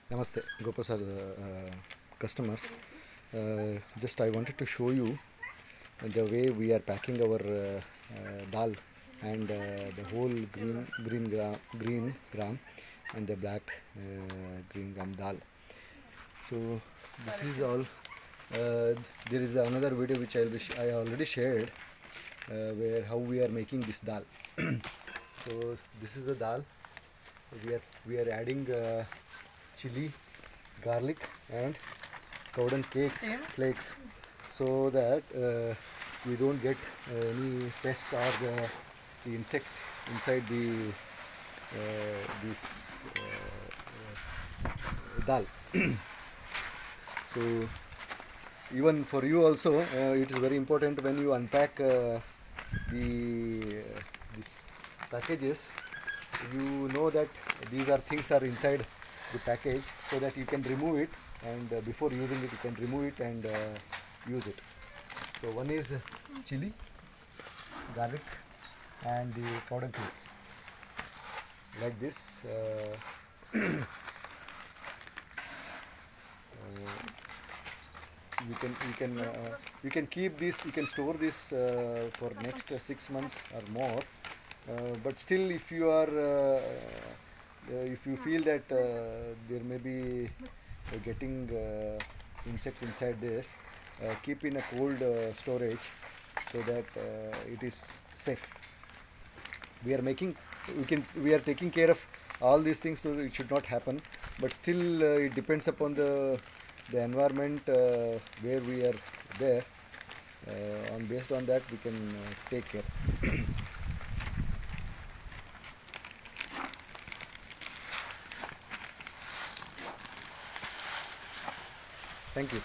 Namaste, Gopasad customers. Just I wanted to show you the way we are packing our dal and the whole green gram and the black green gram dal. So this is all. There is another video which I already shared where how we are making this dal. So this is the dal. We are adding chili, garlic, and cowden cake flakes, so that we don't get any pests or the insects inside this dal. So even for you also, it is very important when you unpack these packages. You know that these are things are inside the package, so that you can remove it, and before using it you can remove it and use it. So one is chili, garlic, and the powder flakes, like this. You can keep this, you can store this for next 6 months or more. But still, if you feel that there may be getting insects inside this, keep in a cold storage, so that it is safe. We are making, we are taking care of all these things, so it should not happen. But still, it depends upon the environment where we are there. On based on that, we can take care. Thank you.